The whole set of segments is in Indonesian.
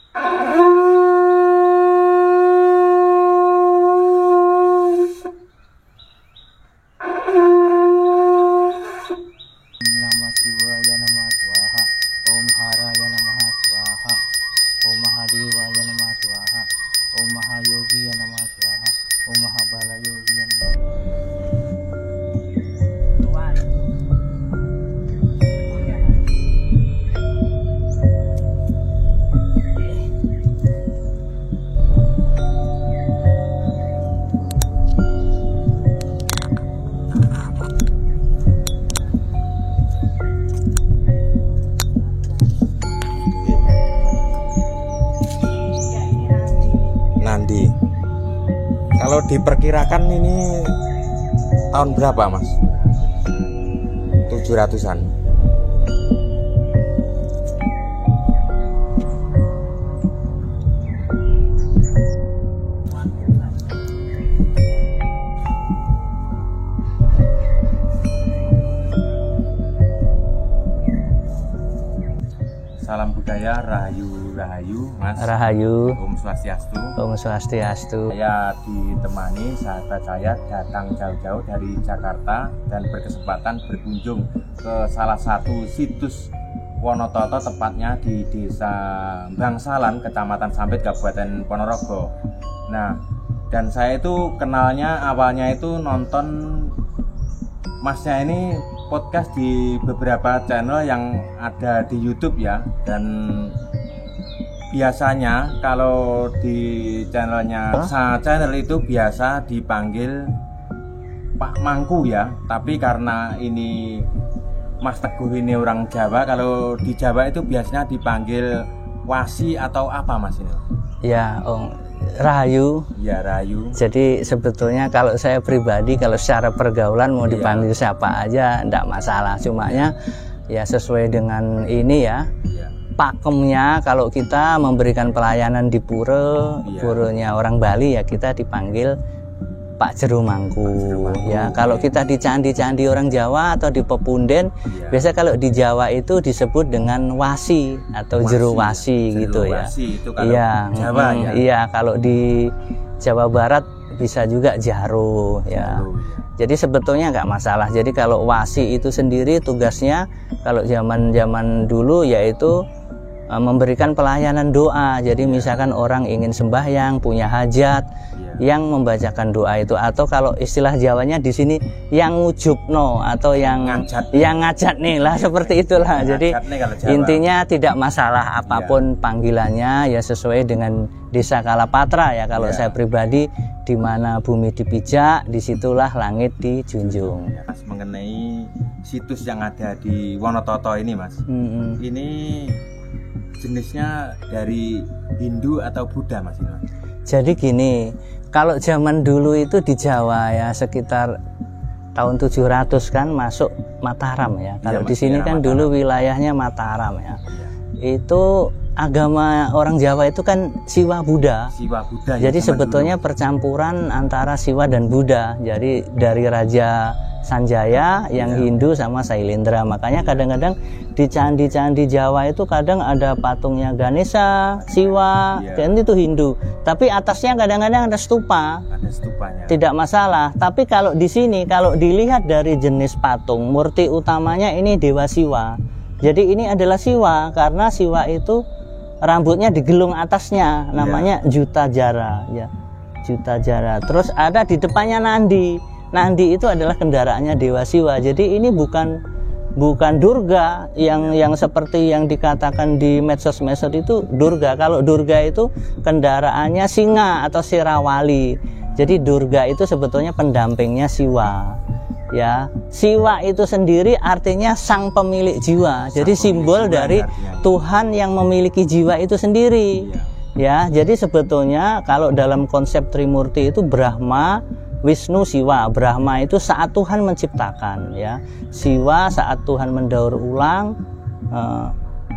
Namah Shivaya Namah Swaha. Om Haraya Namah Swaha. Om Mahadevaya Namah Swaha. Om Mahayogaya Namah Swaha. Om Mahabalayogaya Namah Nandi. Kalau diperkirakan ini tahun berapa, Mas? 700-an. Salam budaya, rahayu, Mas. Rahayu. Om Swastiastu. Om Swastiastu. Saya ditemani sahabat saya datang jauh-jauh dari Jakarta dan berkesempatan berkunjung ke salah satu situs Wonototo, tepatnya di Desa Bangsalan, Kecamatan Sampit, Kabupaten Ponorogo. Nah, dan saya itu kenalnya awalnya itu nonton Masnya ini podcast di beberapa channel yang ada di YouTube ya, dan biasanya kalau di channelnya channel itu biasa dipanggil Pak Mangku ya, tapi karena ini Mas Teguh ini orang Jawa, kalau di Jawa itu biasanya dipanggil Wasi atau apa, Mas ini? Ya, Om. Rahayu. Ya, Rahayu. Jadi sebetulnya kalau saya pribadi, kalau secara pergaulan mau dipanggil siapa aja enggak masalah. Cumanya ya sesuai dengan ini ya. Pakemnya kalau kita memberikan pelayanan di pura, puranya orang Bali ya kita dipanggil Pak Jero Mangku. Ya, kalau kita di candi-candi orang Jawa atau di pepunden, biasa kalau di Jawa itu disebut dengan wasi atau jero wasi gitu ya. Iya, Jawa ya. Iya, kalau di Jawa Barat bisa juga jaro ya. Jadi sebetulnya nggak masalah. Jadi kalau wasi itu sendiri tugasnya kalau zaman dulu yaitu memberikan pelayanan doa. Jadi misalkan orang ingin sembahyang, punya hajat, yang membacakan doa itu, atau kalau istilah Jawanya di sini yang ngujubno atau yang ngajat nih lah, seperti itulah. Jadi intinya tidak masalah apapun panggilannya ya, sesuai dengan Desa Kalapatra ya. Kalau saya pribadi, di mana bumi dipijak, disitulah langit dijunjung. Mas, mengenai situs yang ada di Wonototo ini, Mas, ini jenisnya dari Hindu atau Buddha, Mas? Jadi gini, kalau zaman dulu itu di Jawa ya sekitar tahun 700 kan masuk Mataram ya. Kalau di sini kan dulu wilayahnya Mataram ya. Itu agama orang Jawa itu kan Siwa Buddha. Jadi sebetulnya percampuran antara Siwa dan Buddha. Jadi dari Raja Sanjaya yang Hindu sama Sailendra. Makanya kadang-kadang di candi-candi Jawa itu kadang ada patungnya Ganesha, Siwa, dan itu Hindu. Tapi atasnya kadang-kadang ada stupa. Ada stupanya. Tidak masalah. Tapi kalau di sini, kalau dilihat dari jenis patung, murti utamanya ini Dewa Siwa. Jadi ini adalah Siwa karena Siwa itu rambutnya digelung atasnya, namanya Juta Jara ya. Juta Jara. Terus ada di depannya Nandi. Nandi itu adalah kendaraannya Dewa Siwa. Jadi ini bukan Durga yang seperti yang dikatakan di medsos-medsos itu Durga. Kalau Durga itu kendaraannya singa atau Sirawali. Jadi Durga itu sebetulnya pendampingnya Siwa. Ya, Siwa itu sendiri artinya sang pemilik jiwa. Jadi simbol dari Tuhan yang memiliki jiwa itu sendiri. Ya, jadi sebetulnya kalau dalam konsep Trimurti itu Brahma, Wisnu, Siwa. Brahma itu saat Tuhan menciptakan ya. Siwa saat Tuhan mendaur ulang,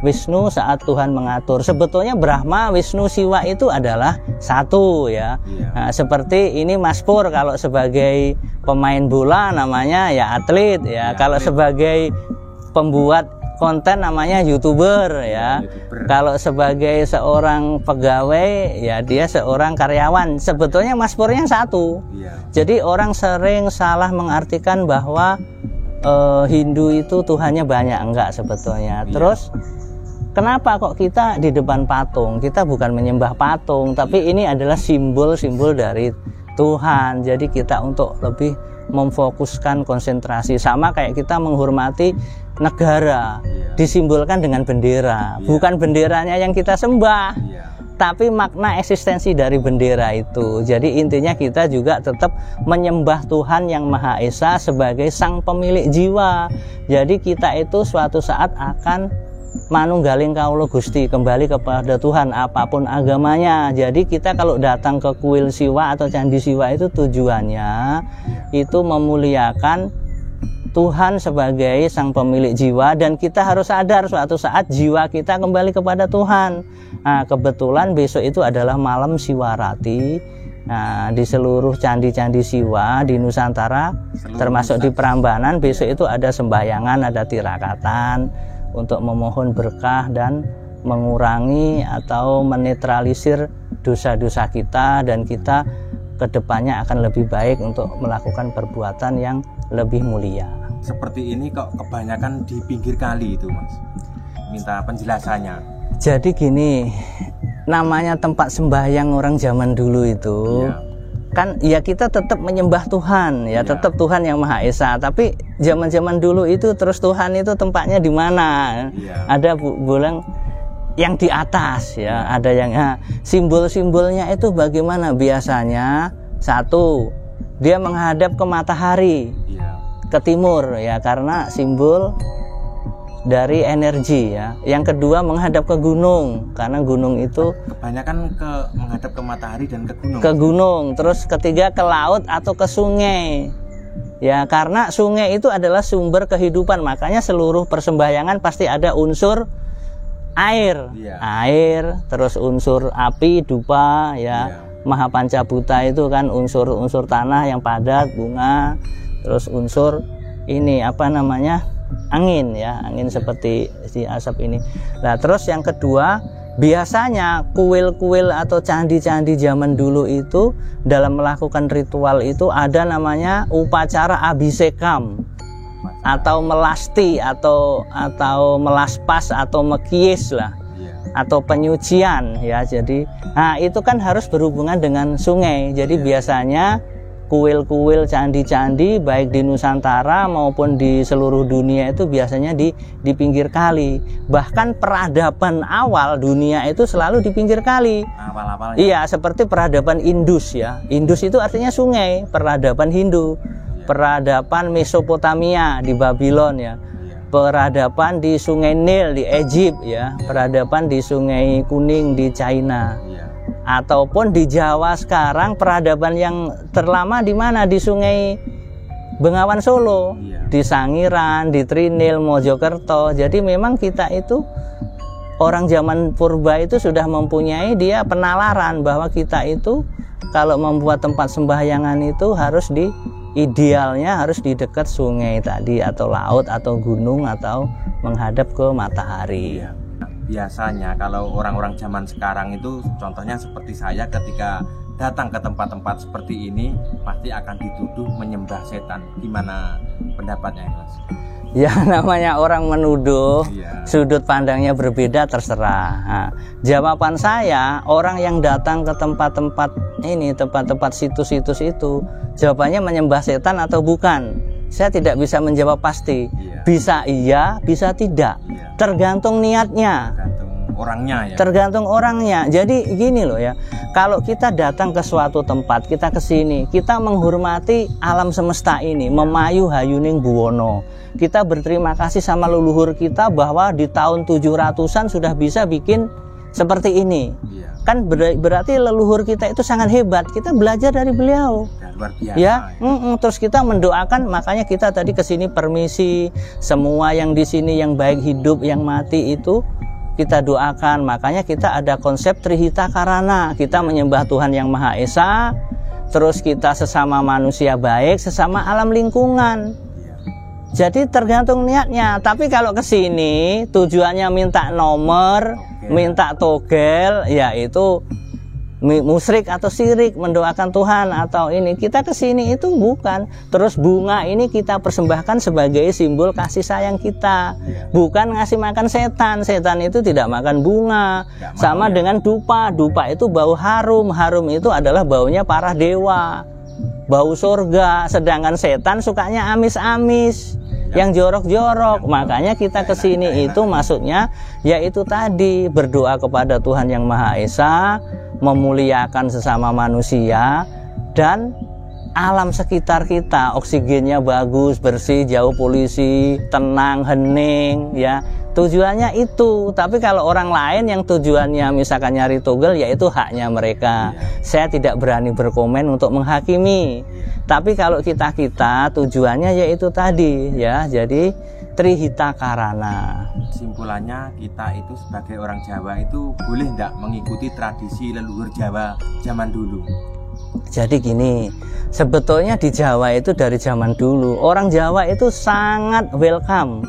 Wisnu saat Tuhan mengatur. Sebetulnya Brahma, Wisnu, Siwa itu adalah satu ya. Nah, seperti ini Mas Pur kalau sebagai pemain bola namanya ya atlet ya. Kalau sebagai pembuat konten namanya YouTuber ya. Kalau sebagai seorang pegawai ya dia seorang karyawan. Sebetulnya Mas Purnya satu. Jadi orang sering salah mengartikan bahwa Hindu itu Tuhannya banyak, enggak sebetulnya. Terus kenapa kok kita di depan patung? Kita bukan menyembah patung, tapi ini adalah simbol-simbol dari Tuhan. Jadi kita untuk lebih memfokuskan konsentrasi, sama kayak kita menghormati negara, disimbolkan dengan bendera. Bukan benderanya yang kita sembah, tapi makna eksistensi dari bendera itu. Jadi intinya kita juga tetap menyembah Tuhan yang Maha Esa sebagai sang pemilik jiwa. Jadi kita itu suatu saat akan manunggaling kaulo Gusti, kembali kepada Tuhan apapun agamanya. Jadi kita kalau datang ke kuil Siwa atau candi Siwa itu tujuannya itu memuliakan Tuhan sebagai sang pemilik jiwa, dan kita harus sadar suatu saat jiwa kita kembali kepada Tuhan. Nah, kebetulan besok itu adalah malam Siwarati. Nah, di seluruh candi-candi Siwa di Nusantara, termasuk di Prambanan, besok itu ada sembahyangan, ada tirakatan untuk memohon berkah dan mengurangi atau menetralisir dosa-dosa kita, dan kita kedepannya akan lebih baik untuk melakukan perbuatan yang lebih mulia. Seperti ini kok kebanyakan di pinggir kali itu, Mas? Minta penjelasannya. Jadi gini, namanya tempat sembahyang orang zaman dulu itu kan ya kita tetap menyembah Tuhan ya, tetap Tuhan yang Maha Esa. Tapi zaman-zaman dulu itu terus Tuhan itu tempatnya di mana? Ada bilang yang di atas ya, ada yang simbol-simbolnya itu bagaimana biasanya? Satu, dia menghadap ke matahari, ke timur ya, karena simbol dari energi ya. Yang kedua menghadap ke gunung, karena gunung itu kebanyakan menghadap ke matahari dan ke gunung. Ke gunung. Terus ketiga ke laut atau ke sungai. Ya, karena sungai itu adalah sumber kehidupan, makanya seluruh persembahyangan pasti ada unsur air. Air, terus unsur api, dupa ya. Maha Pancabuta itu kan unsur-unsur tanah yang padat, bunga, terus unsur ini apa namanya? Angin ya, angin seperti si asap ini. Nah, terus yang kedua, biasanya kuil-kuil atau candi-candi zaman dulu itu dalam melakukan ritual itu ada namanya upacara abhisekam atau melasti atau melaspas atau mekiis lah, atau penyucian ya. Jadi nah itu kan harus berhubungan dengan sungai. Jadi biasanya kuil-kuil candi-candi baik di Nusantara maupun di seluruh dunia itu biasanya di pinggir kali. Bahkan peradaban awal dunia itu selalu di pinggir kali. Awal-awalnya. Iya, seperti peradaban Indus ya. Indus itu artinya sungai, peradaban Hindu. Peradaban Mesopotamia di Babylon ya. Peradaban di Sungai Nil di Egypt ya. Peradaban di Sungai Kuning di China. Ataupun di Jawa sekarang peradaban yang terlama di mana? Di Sungai Bengawan Solo, di Sangiran, di Trinil, Mojokerto. Jadi memang kita itu orang zaman purba itu sudah mempunyai dia penalaran bahwa kita itu kalau membuat tempat sembahyangan itu harus idealnya harus di dekat sungai tadi, atau laut atau gunung, atau menghadap ke matahari. Biasanya kalau orang-orang zaman sekarang itu contohnya seperti saya, ketika datang ke tempat-tempat seperti ini pasti akan dituduh menyembah setan. Gimana pendapatnya, Mas? Ya, namanya orang menuduh, sudut pandangnya berbeda, terserah. Nah, jawaban saya, orang yang datang ke tempat-tempat ini, tempat-tempat situs-situs itu, jawabannya menyembah setan atau bukan. Saya tidak bisa menjawab pasti. Bisa iya, bisa tidak. Tergantung niatnya. Tergantung orangnya. Jadi gini loh ya, kalau kita datang ke suatu tempat, kita ke sini, kita menghormati alam semesta ini, memayu hayuning buwono. Kita berterima kasih sama leluhur kita bahwa di tahun 700-an sudah bisa bikin seperti ini. Kan berarti leluhur kita itu sangat hebat. Kita belajar dari beliau. Luar biasa. Ya, terus kita mendoakan, makanya kita tadi ke sini permisi, semua yang di sini yang baik hidup, yang mati itu kita doakan. Makanya kita ada konsep Trihita Karana. Kita menyembah Tuhan yang Maha Esa, terus kita sesama manusia baik, sesama alam lingkungan. Jadi tergantung niatnya. Tapi kalau ke sini tujuannya minta nomor, minta togel, ya itu musyrik atau syirik, mendoakan Tuhan atau ini. Kita ke sini itu bukan. Terus bunga ini kita persembahkan sebagai simbol kasih sayang kita. Bukan ngasih makan setan. Setan itu tidak makan bunga. Sama dengan dupa. Dupa itu bau harum. Harum itu adalah baunya para dewa, bau surga. Sedangkan setan sukanya amis-amis, yang jorok-jorok. Makanya kita ke sini itu maksudnya yaitu tadi berdoa kepada Tuhan Yang Maha Esa, memuliakan sesama manusia, dan alam sekitar kita oksigennya bagus, bersih, jauh polusi, tenang, hening, ya. Tujuannya itu. Tapi kalau orang lain yang tujuannya misalkan nyari togel, ya itu haknya mereka. Saya tidak berani berkomen untuk menghakimi. Tapi kalau kita tujuannya yaitu tadi, ya. Jadi Trihita Karana. Simpulannya kita itu sebagai orang Jawa itu boleh tidak mengikuti tradisi leluhur Jawa zaman dulu? Jadi gini, sebetulnya di Jawa itu dari zaman dulu orang Jawa itu sangat welcome.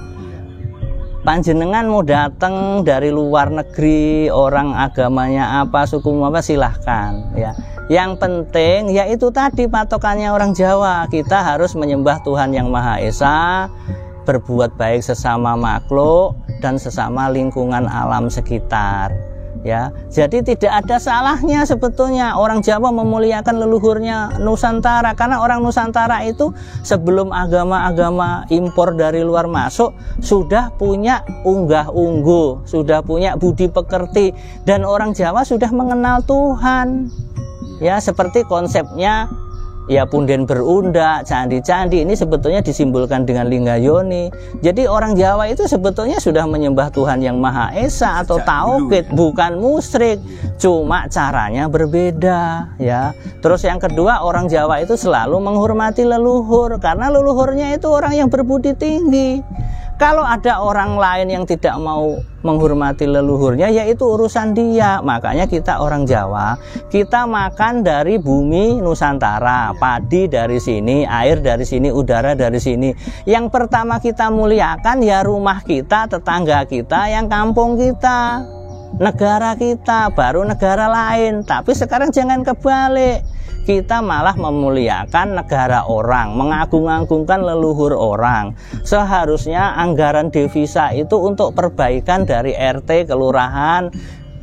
Panjenengan mau datang dari luar negeri, orang agamanya apa, suku apa, silahkan, ya. Yang penting yaitu tadi patokannya orang Jawa, kita harus menyembah Tuhan Yang Maha Esa, berbuat baik sesama makhluk dan sesama lingkungan alam sekitar, ya. Jadi tidak ada salahnya sebetulnya orang Jawa memuliakan leluhurnya Nusantara, karena orang Nusantara itu sebelum agama-agama impor dari luar masuk sudah punya unggah-ungguh, sudah punya budi pekerti, dan orang Jawa sudah mengenal Tuhan, ya. Seperti konsepnya ya punden berundak, candi-candi ini sebetulnya disimbolkan dengan Linggayoni. Jadi orang Jawa itu sebetulnya sudah menyembah Tuhan Yang Maha Esa atau tauhid, bukan musyrik. Cuma caranya berbeda, ya. Terus yang kedua, orang Jawa itu selalu menghormati leluhur karena leluhurnya itu orang yang berbudi tinggi. Kalau ada orang lain yang tidak mau menghormati leluhurnya, yaitu urusan dia. Makanya kita orang Jawa, kita makan dari bumi Nusantara, padi dari sini, air dari sini, udara dari sini. Yang pertama kita muliakan ya rumah kita, tetangga kita, yang kampung kita, negara kita, baru negara lain. Tapi sekarang jangan kebalik. Kita malah memuliakan negara orang, mengagung-agungkan leluhur orang. Seharusnya anggaran devisa itu untuk perbaikan dari RT, kelurahan,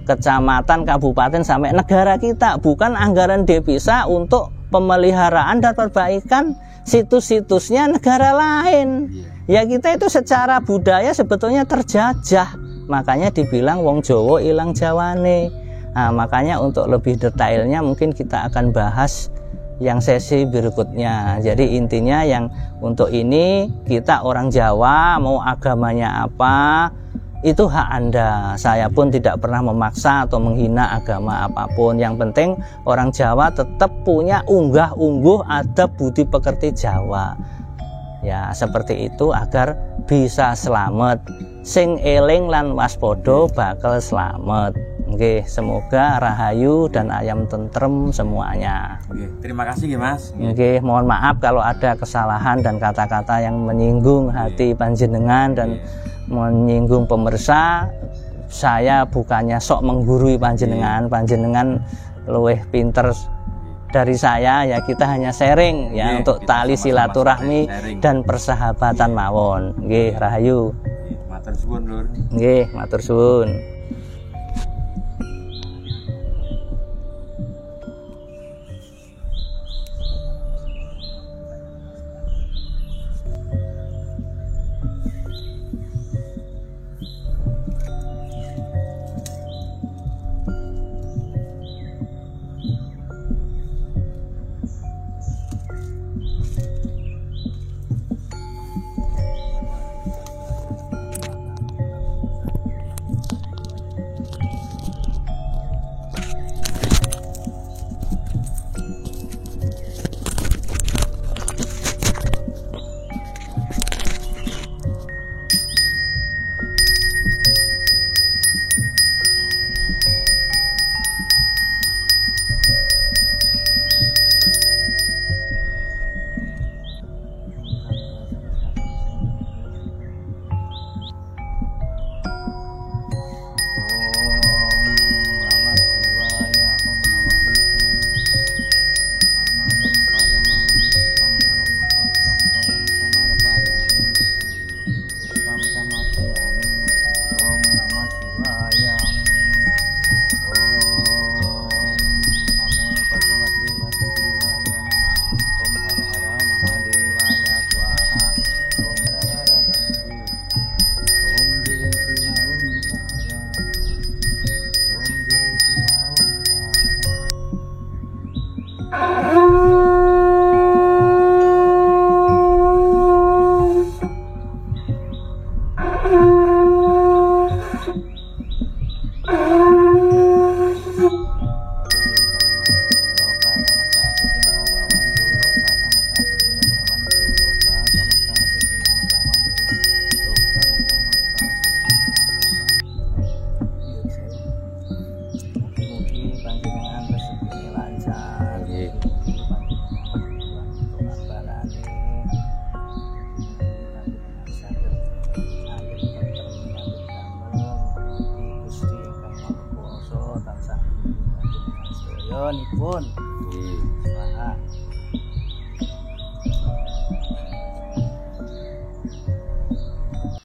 kecamatan, kabupaten sampai negara kita, bukan anggaran devisa untuk pemeliharaan dan perbaikan situs-situsnya negara lain. Ya kita itu secara budaya sebetulnya terjajah. Makanya dibilang wong Jawa ilang Jawane. Nah, makanya untuk lebih detailnya mungkin kita akan bahas yang sesi berikutnya. Jadi intinya yang untuk ini kita orang Jawa mau agamanya apa itu hak Anda. Saya pun tidak pernah memaksa atau menghina agama apapun. Yang penting orang Jawa tetap punya unggah-ungguh adab budi pekerti Jawa. Ya, seperti itu agar bisa selamat. Sing eling lan waspada bakal selamat. Oke, semoga rahayu dan ayam tentrem semuanya. Oke, terima kasih ya Mas. Oke, mohon maaf kalau ada kesalahan dan kata-kata yang menyinggung hati panjenengan dan menyinggung pemirsa. Saya bukannya sok menggurui panjenengan, panjenengan luwih pinter dari saya, ya kita hanya sharing ya untuk tali silaturahmi dan persahabatan mawon. Nggih, rahayu. Matur suwun, Lur. Nggih, matur suwun. Yo nipun. Nggih.